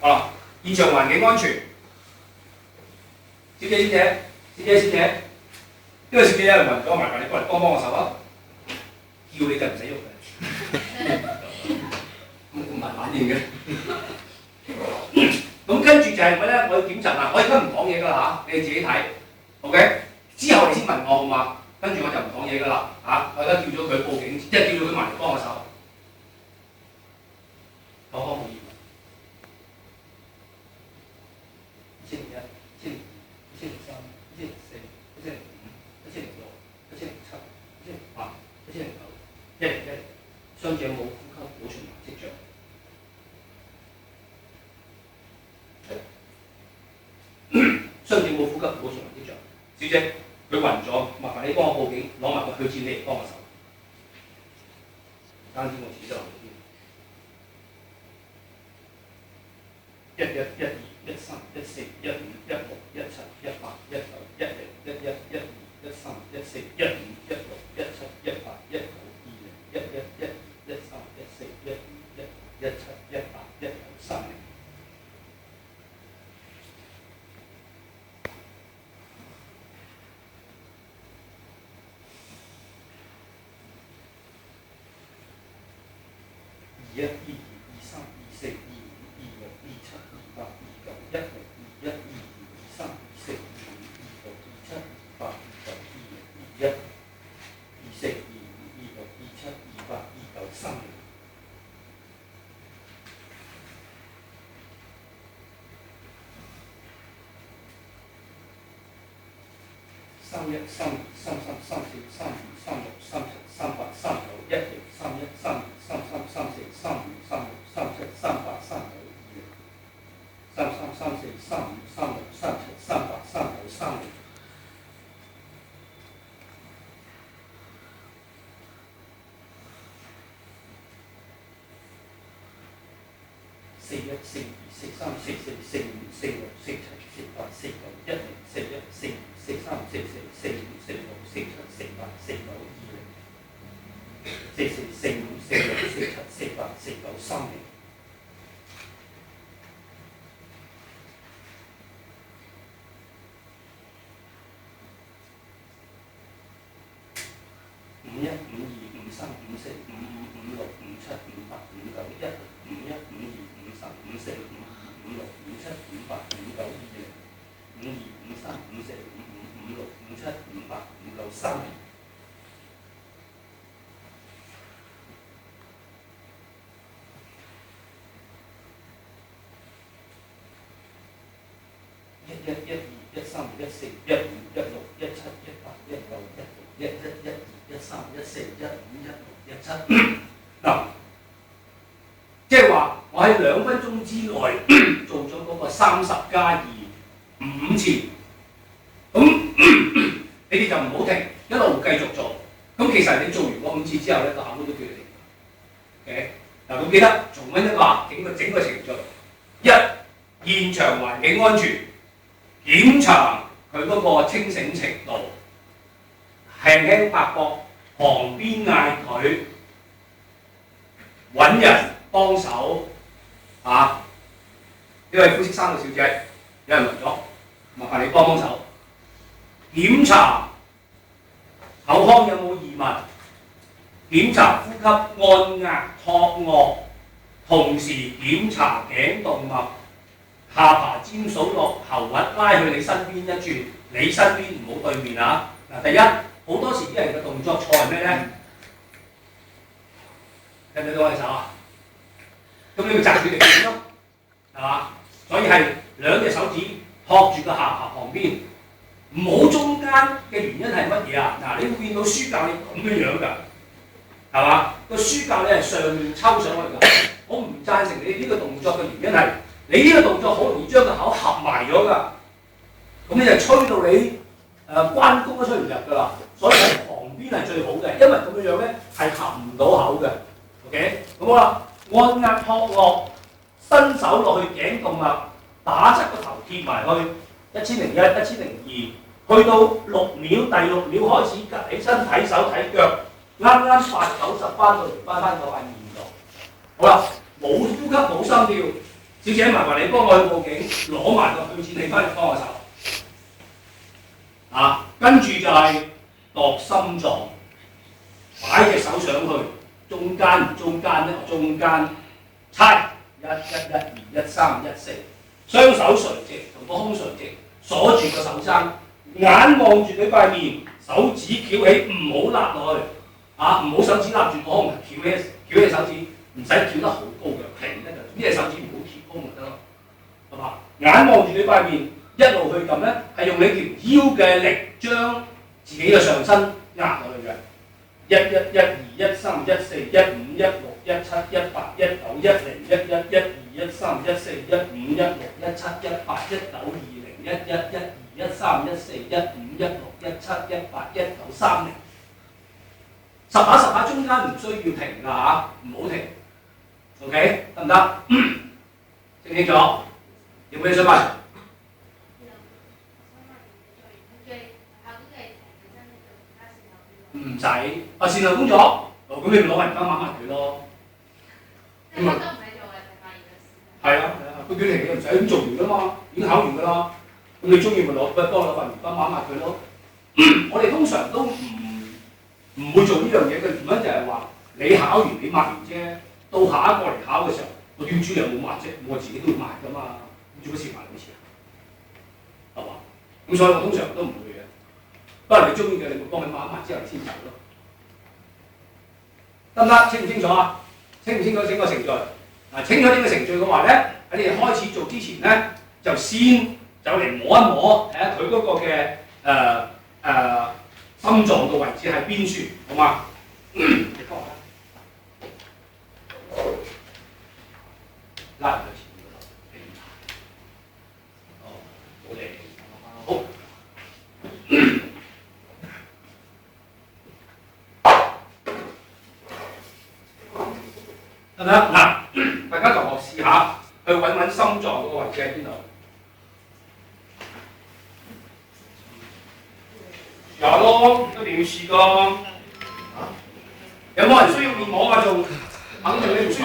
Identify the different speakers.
Speaker 1: 好啦，現場環境安全，小姐，呢個小姐有人暈咗，麻煩你過嚟幫我手啊！叫你就唔使喐嘅，咁慢反應嘅。咁跟住就係乜咧？我要檢查啦，我而家唔講嘢㗎啦嚇，你哋自己睇 ，OK？ 之後你先問我好嘛？跟住我就唔講嘢㗎啦嚇，我而家叫咗佢報警，即係叫咗佢埋嚟幫我手。口腔冇異物。2001、2002、2003、2004、2005、2006、2007、2008、2009、2010，傷者冇呼吸冇循環跡象。傷者冇呼吸冇循環跡象，小姐佢暈咗，麻煩你幫我報警，攞埋個去廁你嚟幫我手。唔單止我自己都留意添。11、12、13、14、15、16、17、18、19、20、21、22、23、14、15、16、17、18、19、20、21、22、23、14、15、16、17、18、19、30。21、22、23、24、25、26、27、28、29、30。21、22、23、24、25、26、27、28、29、30。21、22、23、24、25、26、27、28、29、30。31、32、33、34、35、36、37、38、39、10、31、32、33、34、35、36、37、38、39、20、33、34、35、36、37、38、39、30。41、42、43、44、45、46、47、48、49、10、41、42、43、44、45、46、47、48、49、20、44、45、46、47、48、49、30。51、52、53、54、55、56、57、58、59、10、51、52、53、54、55、56、57、58、59、20、52、53、54、55、56、57、58、59、30。11、12、13、14、15、16、17、18、19、20、21、22、23、14、15、16、17。嗱，即係話我喺2分鐘之內做咗嗰個30+2 5次，咁你哋就唔好停，一路繼續做。咁其實你做完嗰5次之後咧，個考官都叫你停。OK， 嗱，咁記得重溫一下整個程序。1、現場環境安全，檢查佢嗰個清醒程度，輕輕拍膊，旁邊嗌佢揾人幫手啊！呢位膚色衫嘅小姐，有人暈咗，麻煩你幫幫手。檢查口腔有冇異物，檢查呼吸按壓托臥，同時檢查頸動脈。下巴尖數落喉核，拉去你身邊一轉，你身邊唔好對面啊！嗱，第一好多時啲人嘅動作錯係咩咧？睇唔睇到我隻手啊？咁你要擲住條線咯，係嘛？所以係2隻手指托住個下巴旁邊，唔好中間嘅原因係乜嘢啊？嗱，你會見到書教你咁樣㗎，係嘛？個書教你係上面抽上去㗎。我唔贊成你呢個動作嘅原因係。你呢個動作好容易將個口合埋咗㗎，咁你就吹到你關公都吹唔入㗎啦。所以喺旁邊係最好嘅，因為咁樣咧係合唔到口嘅。OK， 咁好啦，按壓托落，伸手落去頸動脈，打側個頭貼埋去1001、1002，去到6秒，第6秒開始趌起身睇手睇腳，啱啱8、9、10翻到嚟翻個塊面度。好啦，冇呼吸冇心跳。小姐麻煩你幫我去報警，攞埋個許錢器翻嚟幫我手。跟住就係度心臟，擺隻手上去，中間呢個中間猜1、1、1、2、1、3、1、4，雙手垂直同個胸垂直，鎖住個手踭，眼望住佢塊面，手指翹起，唔好揦落去，唔好手指揦住個胸，翹起手指，唔使翹得好高嘅，平得㗎，呢隻手指唔好貼胸就得咯，係嘛？眼望住你塊面，一路去撳咧，係用你條腰嘅力將自己嘅上身壓落去嘅。1、1、1、2、1、3、1、4、1、5、1、6、1、7、1、8、1、9、1、0、1、1、1、2、1、3、1、4、1、5、1、6、1、7、1、8、1、9、2、0、1、1、1、2、1、3、1、4、1、5、1、6、1、7、1、8、1、9、3、0。十下中間唔需要停㗎嚇，唔好停。OK， 得唔得？清唔清楚？有冇嘢想問？唔使，善後工作，咁你咪攞埋而家抹埋佢咯。咁啊，係啊，佢叫你唔使咁做完㗎嘛，已經考完㗎啦。咁你中意咪攞，幫我攞份而家抹埋佢咯。我哋通常都唔會做呢樣嘢嘅原因就係話，你考完你抹完啫，到下一個嚟考嘅時候，個卷主任冇抹啫，我自己都要抹㗎嘛，做乜事抹兩次啊？係嘛？咁所以我通常都唔會嘅。不過你中意嘅，你咪幫佢抹一抹之後先走咯，得唔得？清唔清楚啊？清唔清楚整個程序？清楚呢個程序嘅話咧，喺你哋開始做之前咧，就先走嚟摸一摸，睇下佢嗰個嘅心臟嘅位置喺邊處，好嘛？你幫我拉入去前面嗰度。哦，好嚟，好。得唔得？嗱，大家同學試下去揾心臟嗰個位置喺邊度？有咯，一定要試㗎。有冇人需要面膜啊？仲肯定你唔需要。